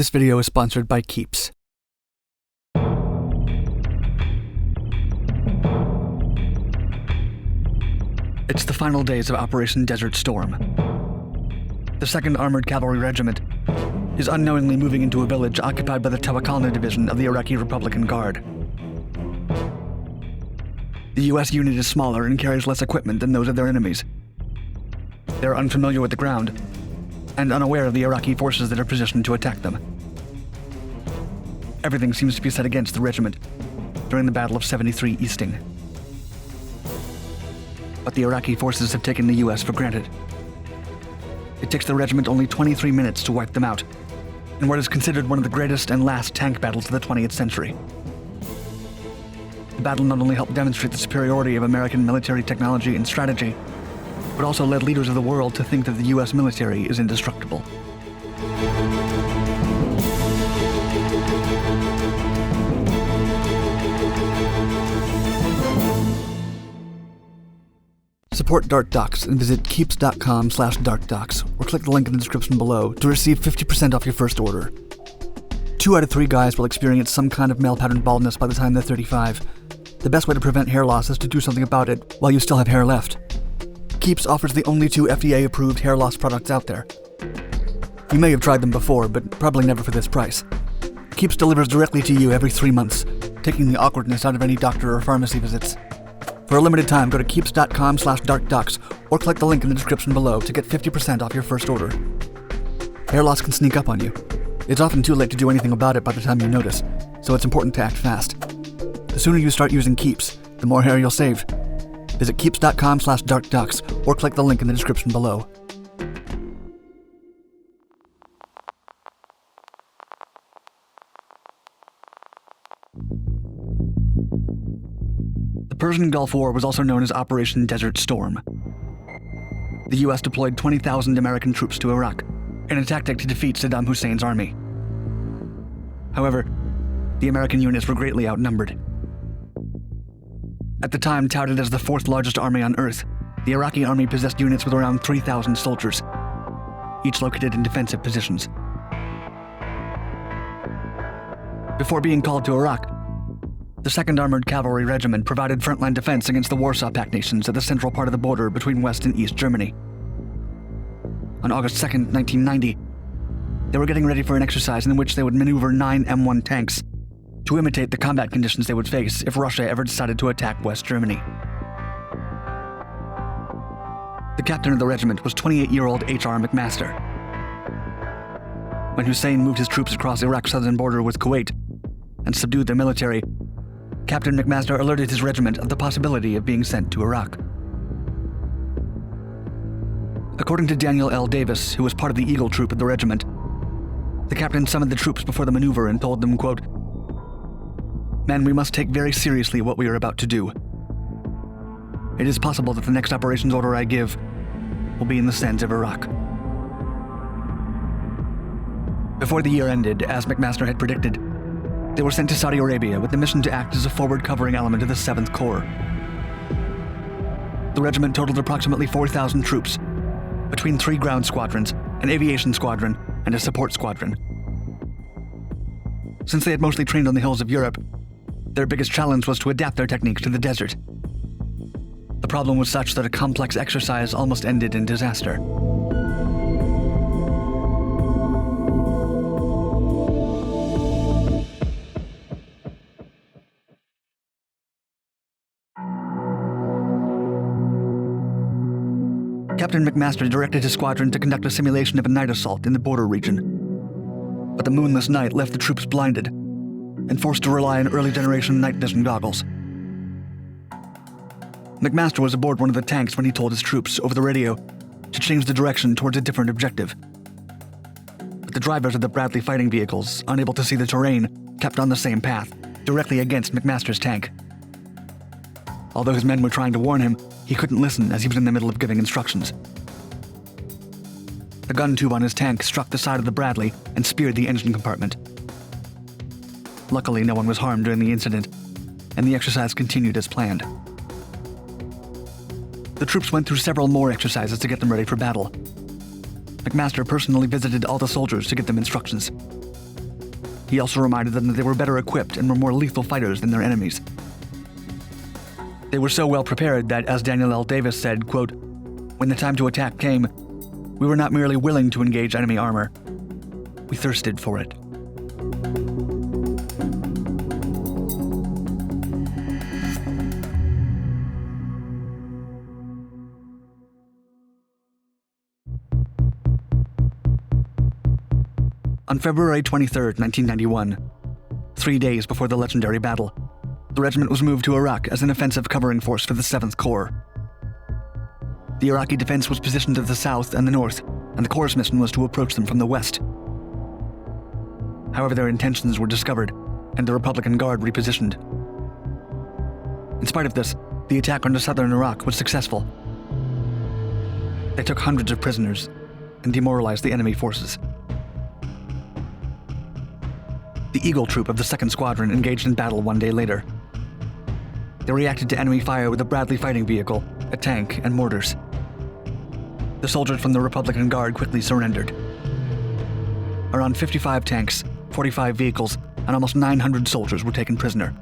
This video is sponsored by Keeps. It's the final days of Operation Desert Storm. The 2nd Armored Cavalry Regiment is unknowingly moving into a village occupied by the Tawakalna Division of the Iraqi Republican Guard. The U.S. unit is smaller and carries less equipment than those of their enemies. They're unfamiliar with the ground and unaware of the Iraqi forces that are positioned to attack them. Everything seems to be set against the regiment during the Battle of 73 Easting. But the Iraqi forces have taken the U.S. for granted. It takes the regiment only 23 minutes to wipe them out, in what is considered one of the greatest and last tank battles of the 20th century. The battle not only helped demonstrate the superiority of American military technology and strategy, but also led leaders of the world to think that the U.S. military is indestructible. Support Dark Docs and visit keeps.com/darkdocs or click the link in the description below to receive 50% off your first order. 2 out of 3 guys will experience some kind of male-pattern baldness by the time they're 35. The best way to prevent hair loss is to do something about it while you still have hair left. Keeps offers the only 2 FDA-approved hair loss products out there. You may have tried them before, but probably never for this price. Keeps delivers directly to you every 3 months, taking the awkwardness out of any doctor or pharmacy visits. For a limited time, go to keeps.com/darkdocs or click the link in the description below to get 50% off your first order. Hair loss can sneak up on you. It's often too late to do anything about it by the time you notice, so it's important to act fast. The sooner you start using Keeps, the more hair you'll save. Visit keeps.com/darkdocs or click the link in the description below. The Persian Gulf War was also known as Operation Desert Storm. The U.S. deployed 20,000 American troops to Iraq in a tactic to defeat Saddam Hussein's army. However, the American units were greatly outnumbered. At the time touted as the 4th largest army on Earth, the Iraqi army possessed units with around 3,000 soldiers, each located in defensive positions. Before being called to Iraq, the 2nd Armored Cavalry Regiment provided frontline defense against the Warsaw Pact nations at the central part of the border between West and East Germany. On August 2, 1990, they were getting ready for an exercise in which they would maneuver 9 M1 tanks to imitate the combat conditions they would face if Russia ever decided to attack West Germany. The captain of the regiment was 28-year-old H.R. McMaster. When Hussein moved his troops across Iraq's southern border with Kuwait and subdued their military, Captain McMaster alerted his regiment of the possibility of being sent to Iraq. According to Daniel L. Davis, who was part of the Eagle Troop of the regiment, the captain summoned the troops before the maneuver and told them, quote, "Men, we must take very seriously what we are about to do. It is possible that the next operations order I give will be in the sands of Iraq." Before the year ended, as McMaster had predicted, they were sent to Saudi Arabia with the mission to act as a forward covering element of the 7th Corps. The regiment totaled approximately 4,000 troops, between 3 ground squadrons, an aviation squadron, and a support squadron. Since they had mostly trained on the hills of Europe, their biggest challenge was to adapt their techniques to the desert. The problem was such that a complex exercise almost ended in disaster. Captain McMaster directed his squadron to conduct a simulation of a night assault in the border region. But the moonless night left the troops blinded and forced to rely on early-generation night vision goggles. McMaster was aboard one of the tanks when he told his troops over the radio to change the direction towards a different objective. But the drivers of the Bradley fighting vehicles, unable to see the terrain, kept on the same path, directly against McMaster's tank. Although his men were trying to warn him, he couldn't listen as he was in the middle of giving instructions. The gun tube on his tank struck the side of the Bradley and speared the engine compartment. Luckily, no one was harmed during the incident, and the exercise continued as planned. The troops went through several more exercises to get them ready for battle. McMaster personally visited all the soldiers to give them instructions. He also reminded them that they were better equipped and were more lethal fighters than their enemies. They were so well prepared that, as Daniel L. Davis said, quote, "When the time to attack came, we were not merely willing to engage enemy armor, we thirsted for it." On February 23, 1991, 3 days before the legendary battle, the regiment was moved to Iraq as an offensive covering force for the 7th Corps. The Iraqi defense was positioned to the south and the north, and the Corps' mission was to approach them from the west. However, their intentions were discovered, and the Republican Guard repositioned. In spite of this, the attack on southern Iraq was successful. They took hundreds of prisoners and demoralized the enemy forces. The Eagle Troop of the 2nd Squadron engaged in battle 1 day later. They reacted to enemy fire with a Bradley fighting vehicle, a tank, and mortars. The soldiers from the Republican Guard quickly surrendered. Around 55 tanks, 45 vehicles, and almost 900 soldiers were taken prisoner.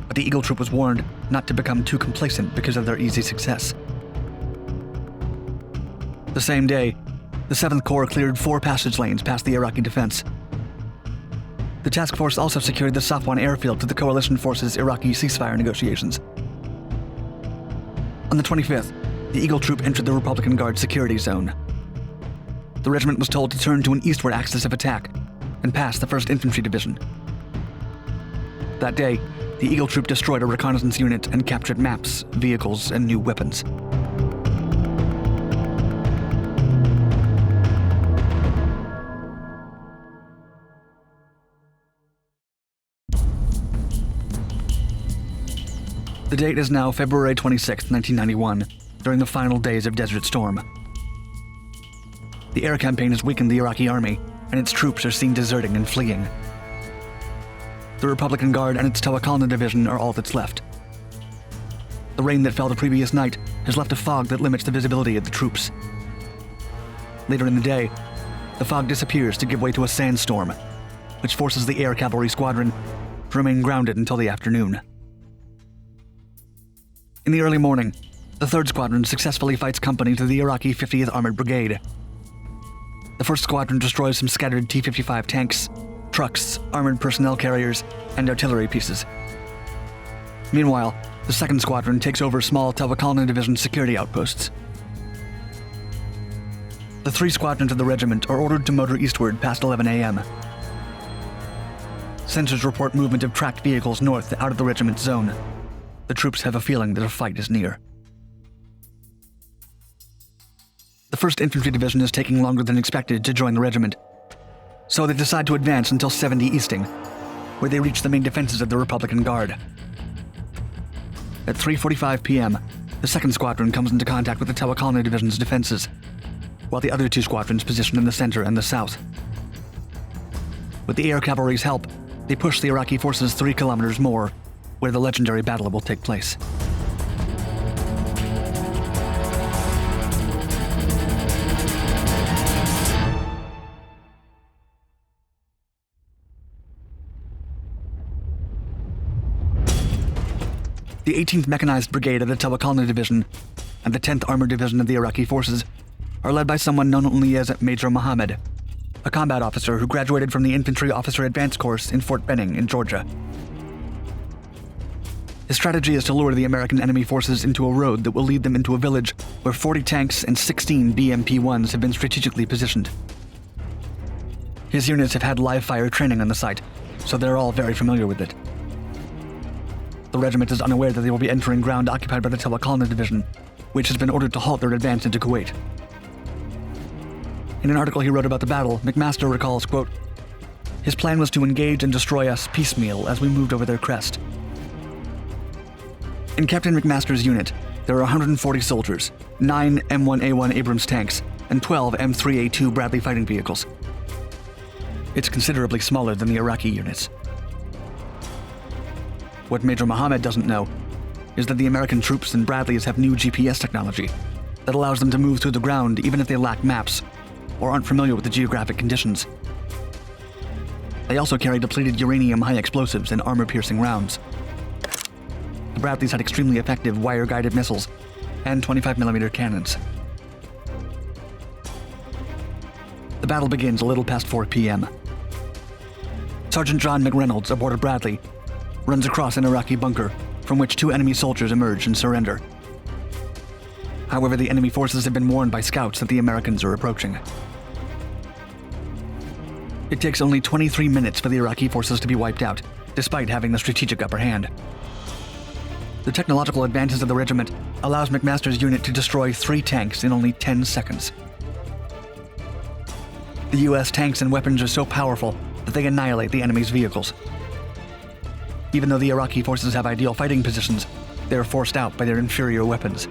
But the Eagle Troop was warned not to become too complacent because of their easy success. The same day, the 7th Corps cleared 4 passage lanes past the Iraqi defense. The task force also secured the Safwan airfield to the coalition forces' Iraqi ceasefire negotiations. On the 25th, the Eagle Troop entered the Republican Guard security zone. The regiment was told to turn to an eastward axis of attack and pass the 1st Infantry Division. That day, the Eagle Troop destroyed a reconnaissance unit and captured maps, vehicles, and new weapons. The date is now February 26, 1991, during the final days of Desert Storm. The air campaign has weakened the Iraqi army, and its troops are seen deserting and fleeing. The Republican Guard and its Tawakalna division are all that's left. The rain that fell the previous night has left a fog that limits the visibility of the troops. Later in the day, the fog disappears to give way to a sandstorm, which forces the Air Cavalry Squadron to remain grounded until the afternoon. In the early morning, the 3rd Squadron successfully fights company to the Iraqi 50th Armored Brigade. The 1st Squadron destroys some scattered T-55 tanks, trucks, armored personnel carriers, and artillery pieces. Meanwhile, the 2nd Squadron takes over small Tawakalna Division security outposts. The 3 squadrons of the regiment are ordered to motor eastward past 11 a.m. Sensors report movement of tracked vehicles north out of the regiment's zone. The troops have a feeling that a fight is near. The 1st Infantry Division is taking longer than expected to join the regiment, so they decide to advance until 70 Easting, where they reach the main defenses of the Republican Guard. At 3:45 p.m., the 2nd Squadron comes into contact with the Tawakalna Division's defenses, while the other 2 squadrons position in the center and the south. With the air cavalry's help, they push the Iraqi forces 3 kilometers more, where the legendary battle will take place. The 18th Mechanized Brigade of the Tawakalna Division and the 10th Armored Division of the Iraqi forces are led by someone known only as Major Mohammed, a combat officer who graduated from the Infantry Officer Advanced Course in Fort Benning in Georgia. His strategy is to lure the American enemy forces into a road that will lead them into a village where 40 tanks and 16 BMP-1s have been strategically positioned. His units have had live fire training on the site, so they're all very familiar with it. The regiment is unaware that they will be entering ground occupied by the Tawakalna Division, which has been ordered to halt their advance into Kuwait. In an article he wrote about the battle, McMaster recalls, quote, "His plan was to engage and destroy us piecemeal as we moved over their crest. In Captain McMaster's unit, there are 140 soldiers, 9 M1A1 Abrams tanks, and 12 M3A2 Bradley fighting vehicles. It's considerably smaller than the Iraqi units. What Major Mohammed doesn't know is that the American troops and Bradleys have new GPS technology that allows them to move through the ground even if they lack maps or aren't familiar with the geographic conditions. They also carried depleted uranium high explosives and armor-piercing rounds. The Bradleys had extremely effective wire-guided missiles and 25mm cannons. The battle begins a little past 4 p.m. Sergeant John McReynolds, aboard a Bradley, runs across an Iraqi bunker from which 2 enemy soldiers emerge and surrender. However, the enemy forces have been warned by scouts that the Americans are approaching. It takes only 23 minutes for the Iraqi forces to be wiped out, despite having the strategic upper hand. The technological advances of the regiment allows McMaster's unit to destroy 3 tanks in only 10 seconds. The U.S. tanks and weapons are so powerful that they annihilate the enemy's vehicles. Even though the Iraqi forces have ideal fighting positions, they are forced out by their inferior weapons.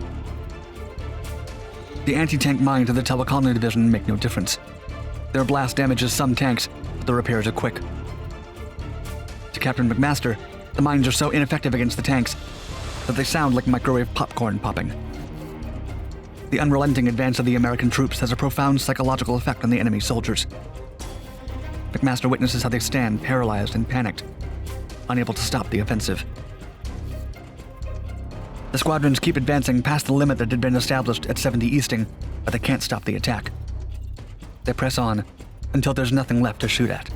The anti-tank mines of the Telecolony Division make no difference. Their blast damages some tanks, but the repairs are quick. To Captain McMaster, the mines are so ineffective against the tanks that they sound like microwave popcorn popping. The unrelenting advance of the American troops has a profound psychological effect on the enemy soldiers. McMaster witnesses how they stand paralyzed and panicked, unable to stop the offensive. The squadrons keep advancing past the limit that had been established at 70 Easting, but they can't stop the attack. They press on until there's nothing left to shoot at.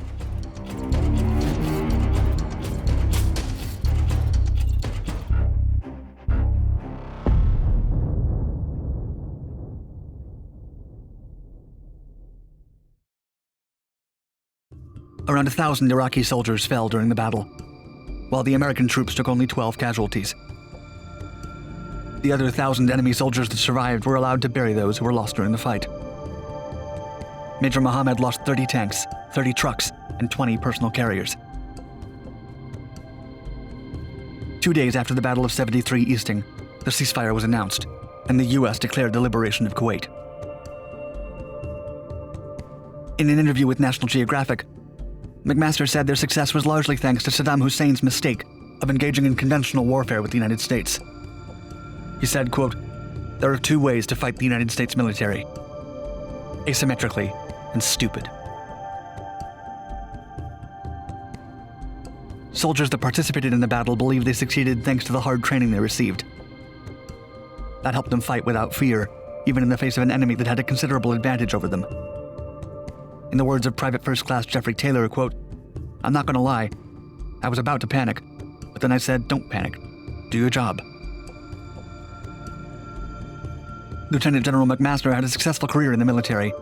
Around 1,000 Iraqi soldiers fell during the battle, while the American troops took only 12 casualties. The other 1,000 enemy soldiers that survived were allowed to bury those who were lost during the fight. Major Mohammed lost 30 tanks, 30 trucks, and 20 personal carriers. 2 days after the Battle of 73 Easting, the ceasefire was announced, and the U.S. declared the liberation of Kuwait. In an interview with National Geographic, McMaster said their success was largely thanks to Saddam Hussein's mistake of engaging in conventional warfare with the United States. He said, quote, "There are 2 ways to fight the United States military: asymmetrically and stupid." Soldiers that participated in the battle believe they succeeded thanks to the hard training they received. That helped them fight without fear, even in the face of an enemy that had a considerable advantage over them. In the words of Private First Class Jeffrey Taylor, quote, "I'm not gonna lie, I was about to panic, but then I said, don't panic, do your job." Lieutenant General McMaster had a successful career in the military,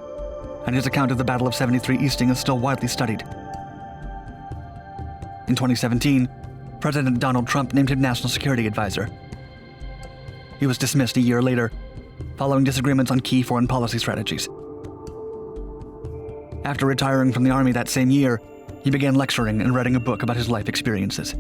and his account of the Battle of 73 Easting is still widely studied. In 2017, President Donald Trump named him National Security Advisor. He was dismissed a year later, following disagreements on key foreign policy strategies. After retiring from the Army that same year, he began lecturing and writing a book about his life experiences.